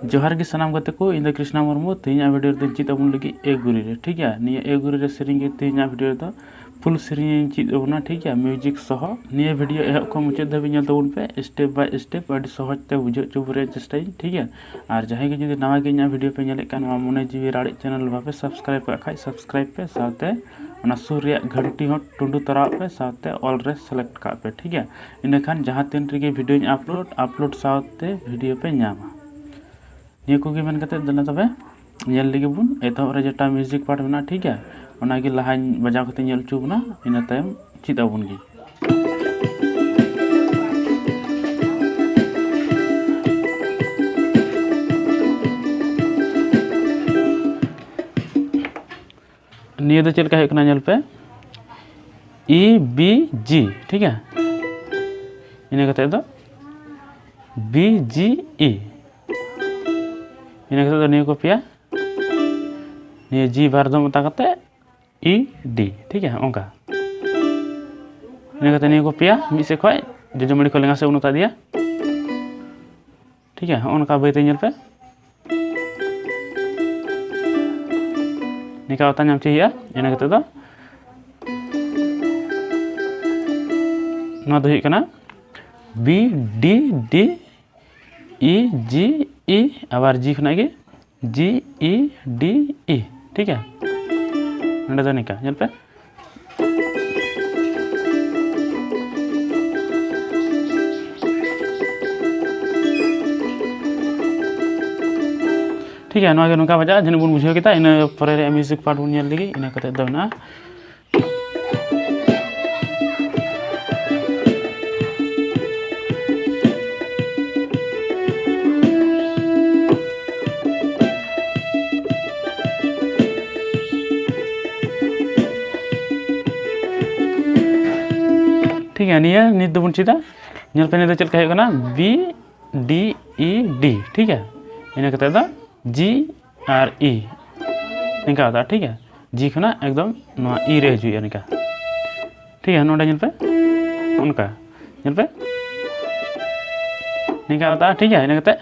जोहार की सानाम गते को इन कृष्णा मुर्मू तेज वीडियो तो चीज अबन लगी ए गुरी रे ठीक है निया ए गुरी रे सेरिंग के तेज वीडियो तो फुल सेरिंग चीज अबना ठीक है म्यूजिक सह निया वीडियो एहब को मुचाद धाबी नेल तबन पे स्टेप बाय स्टेप अडी सहज ते बुझो चुबरे चेष्टा ठीक है और जहां के जुदी नवा के इन वीडियो पे नेले कान मने जीवी राड़ी चैनल बापे सब्सक्राइब का खाई सब्सक्राइब पे साथे ओना सुर रे घंटी हो टुंडू तरा पे साथे ऑल रे सेलेक्ट का पे ठीक है इन खान जहां तीन रे वीडियो अपलोड साथे वीडियो पे नामा निया को मन करते दना तबे नेल लगे बुन एतो रे जेटा म्यूजिक पार्ट बना ठीक है ओना के लहा बजाव करते नेल चुबना इन टाइम चित अबन गी निया दो चलका है कना नेल पे ई बी जी ठीक है इन करते दो बी जी ई इन करते निया को पिया निया जी बार दो मता करते ई डी ठीक है ओंका इन करते निया को पिया मी से खय जजमड़ी को लेंगा से उनता दिया ठीक है ओनका बैते नेल पे निका उता नाम चाहिए इन करते दो ना दो कना बी डी डी ई जी ई आबार जी खना गे जी ई डी ई ठीक है नंडे दो निका नेल पे ठीक है नोगा नोका बजा जन बुन बुझे किता इन परे रे म्यूजिक पार्ट बुन नेल लगी इन कते दो ना ठीक है निया नित दो बुन चिदा नेल पे ने दो चलका है कना बी डी ई डी ठीक है इन कते दा जी आर ई निका होता ठीक है जी खना एकदम नवा ई रे जुई निका ठीक है नोडा नेल पे उनका नेल पे निका होता ठीक है इन कते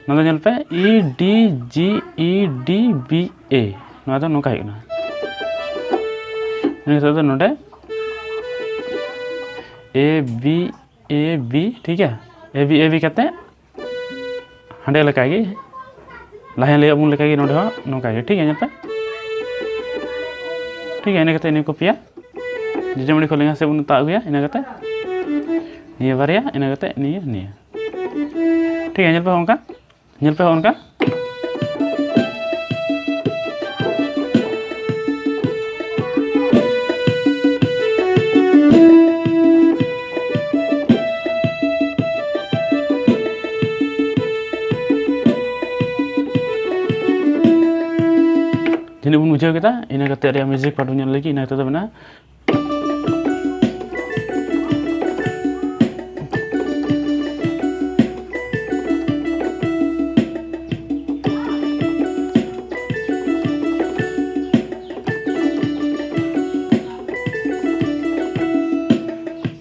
नोडा नेल पे ई डी जी ई डी बी ए नोडा तो नोका है ना इन कते नोडे ए बी ठीक है ए बी कते हांडे लगा गे लाहे ले अबुन लगा गे नोडे हो नोका गे ठीक है नेल पे ठीक है इन कते इन को पिया जजमड़ी को लेंगा से उन ता गया इन कते निया बारिया इन कते निया निया ठीक है नेल पे उनका जिन्हें बुन बुझे किता इन कते रे म्यूजिक पार्ट नेल लगी इन कते दो बना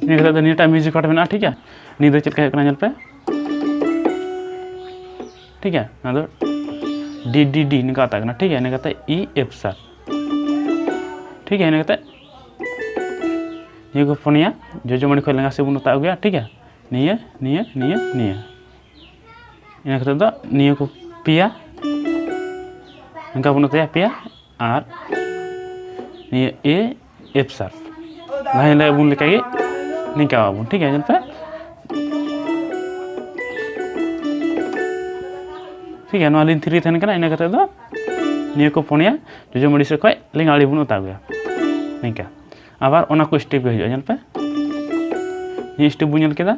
इन कते नीटा म्यूजिक पार्ट बना ठीक है नी दो चलका है नेल पे ठीक है ना दो डी डी डी निका आता है ठीक है इन्हें कहते ई एफ सर ठीक है इन्हें कहते ये को फोनिया जो मणि को लेंगा से बुन उता गया ठीक है निया निया निया निया इन्हें कहते दो निया को पिया इनका बुन उता पिया और निया ए एफ सर लाइन ले बुन लेके निका बुन ठीक है जन पे ठीक है नवा लिन थ्री थन कना इन कते दो निया को फोनिया जो मड़ी से खय लेंगाड़ी बुन उता गया निका आबार ओना को स्टेप हिजो नेल पे ये स्टेप बुन नेल केदा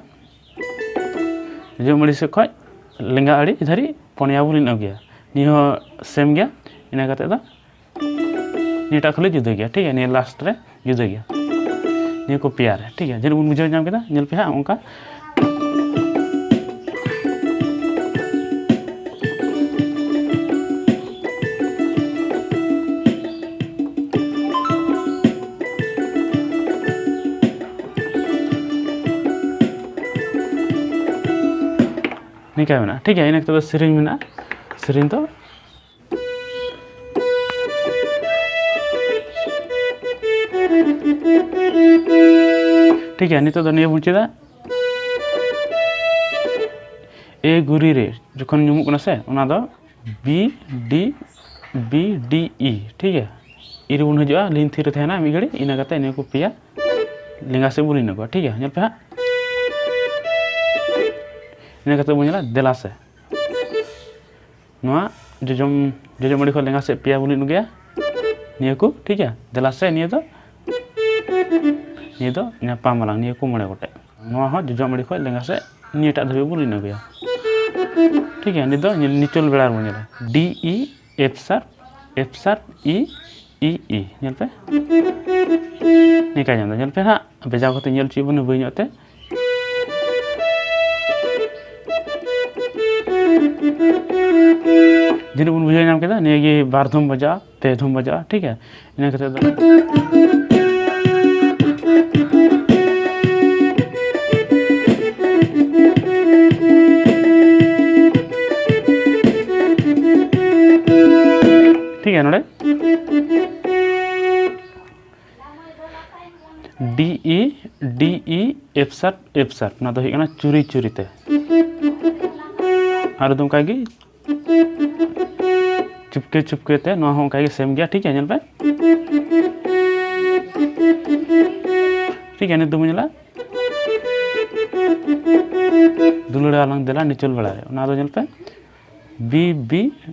जो मड़ी से खय लेंगा आड़ी धरी फोनिया बुन इन गया नियो सेम गया इन कते दो नीटा खले जुदा गया ठीक है निया लास्ट रे जुदा गया निया को पिया रे ठीक है जन बुन बुझो नाम केदा नेल पे हा ओंका निका मेना ठीक है। इन तो सेरिंग मेना सेरिंग तो ठीक है। नितो निये बन चेदा ए गुरी रे जखन नुमुक ना से ओना दो बी डी ई ठीक है। ई रे बन हजवा लिन थी रे थेना मी घड़ी इना कते ने को पिया लेंगा से बोली नको ठीक है। नेल पे इना कते बन देला से नोआ जजम मड़ी को लेंगा से पिया बोली नु गया निया को ठीक है। देला से निया दो न्यापा मालांग निया को मणे गोटे नोआ हो जजम मड़ी को लेंगा से नियटा धबे बोली नु गया ठीक है। निदो निचल बेड़ा बन डी ई एफ शार्प ई नेल पे निका जान पे ना बेजा को नेल ची बन बई नते जिन बन बुझे नाम केदा ने गे बार धुम बजा पे धुम बजा ठीक है। इन कते ठीक है। नोड़े डी ई एफ शार्प ना तो है ना चुरी ते और तुम कागी चुपके ते नो हो कागी सेम गया ठीक है। नेल पे ठीक है। ने तुम नेला दुलड़ा लंग देला निचल बड़ा रे ना तो नेल पे बी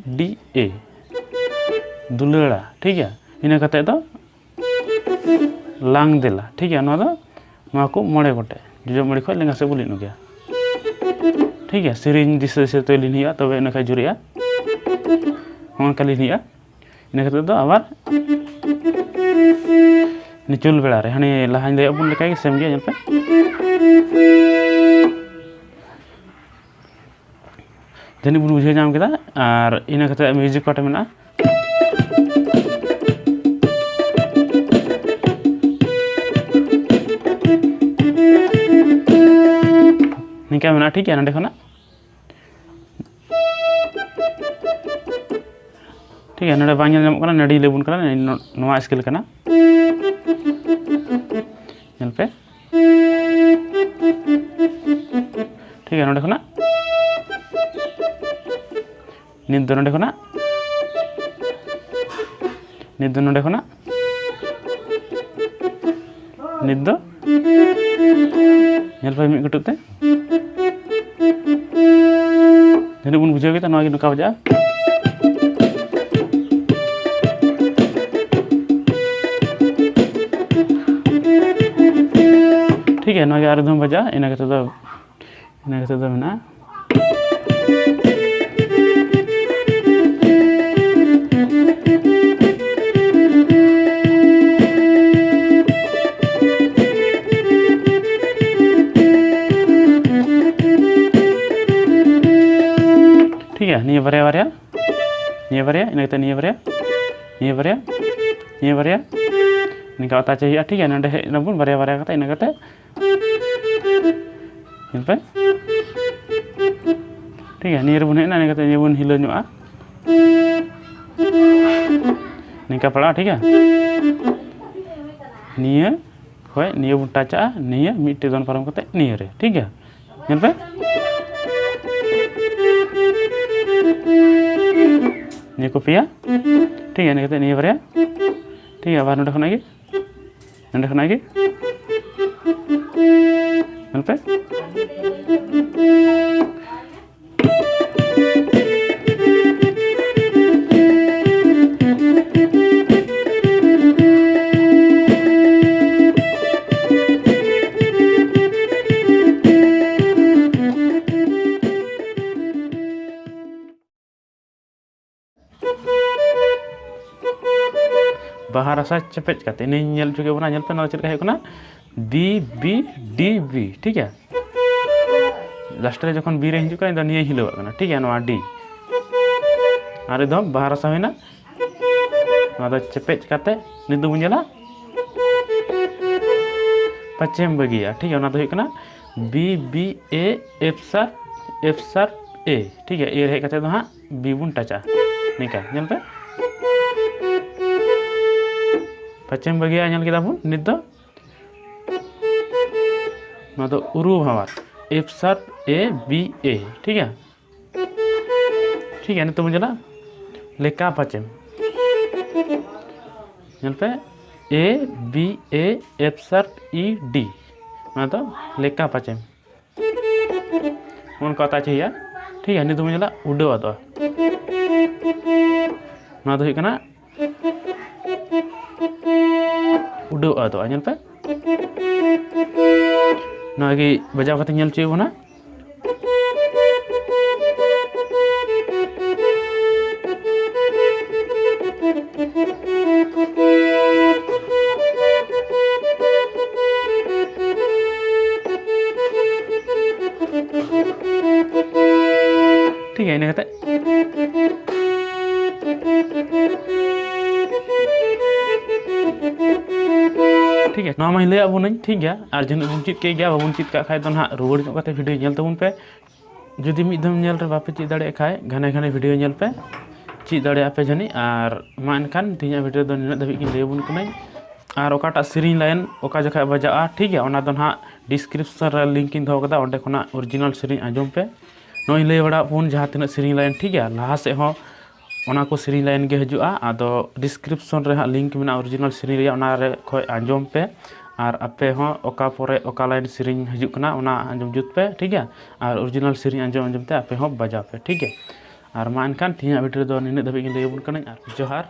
डी ए दुलड़ा ठीक है। इन कते तो लांग देला ठीक है। ना को मड़े गोटे जो मड़ी खो लेंगा से बोली नु गया ठीक है। सेरिंग दिसे से तो लिन हिया तबे नखा जुरिया होन का लिन हिया इन कते तो आबार निचुल बेड़ा रे हने लहान दे अपन लेका सेम गया पे जनी बुन बुझे जाम केदा और इन कते म्यूजिक पार्ट मेना निका मेना ठीक है। नडे खना ठीक है। नडे बांग नाम कना नडी लेबुन कना नोवा स्केल कना नेल पे ठीक है। नडे खना निद नडे खना निद नेल पे मी कटुते जने बन बुझे के नोआ नुका बजा ठीक है। नोआ आर धम बजा इन कते तो मेना ठीक है। निया बारे इन कते निया बारे निका आता चाहिए ठीक है। नडे हे नबुन बारे कते इन कते इन पे ठीक है। नियर बन हेना इन कते बन हिलो नुआ निका पड़ा ठीक है। निया होय निया बन टाचा निया मिट्टे दोन पारम कते निया रे ठीक है। नेल पे निया को पिया ठीक है। निकते निया बारे ठीक है। बार नडे खना गे नेल पे बाहर आसा चपेच करते नेल चुके बना नेल पे ना चल का है डी बी ठीक है। लास्ट रे जखन बी रे हिजु का निये हिलो करना ठीक है। नोआ डी और एकदम बाहर आसा होना ना चपेच करते निदु बुझला पचेम बगिया ठीक है। ना तो B A F sharp A ठीक है ए रे हेज कते दो हाँ बी बन टचा निका नेल पे पचेम बगिया नेल केदा बन नित दो ना तो उरु भावार F sharp A B A ठीक है नित मुझे लेका पचेम नेल पे A B A F sharp E D ना तो लेका पचेम उनका आता चाहिए ठीक है नितुम मुझे उड़ो दो ना तो हुई उड़ो दो नेल पे ना कि बजाव करते नेल चाहिए ना ठीक है इन्हें ठीक है ना मैं लैया बोन ठीक है और जन बन चीज के गया बाबन चीज का खाए तो ना रुआड़ जोते वीडियो नेल तबन पे जुदी मिद दम नेल रे बापे चीज दाड़े खाए घने घने वीडियो नेल पे चीज दाड़े पे जनी और मा एनखान तीन वीडियो दो निना दबी की लैबन कनाई और ओकाटा सीरीन लाइन ओका जखा बजा ठीक है ओना दो ना डिस्क्रिप्शन रे लिंक इन दो कदा ओंडे खना ओरिजिनल सीरीन आजम पे नई लैय बड़ा फोन जहाँ तीन सीरीन लाइन ठीक है लहा से हो ओना को सीरीन लाइन के हजुआ आदो डिस्क्रिप्शन रे लिंक में ओरिजिनल सीरीन रे ओना रे खय आजम पे और आपे हो ओका परे ओका लाइन सीरीन हजुकना ओना आजम जुत पे ठीक है और ओरिजिनल सीरीन आजम ते आपे हो बजा पे ठीक है और मा एनखान तीन वीडियो दो निने दबी लैबन कनाई जोहार।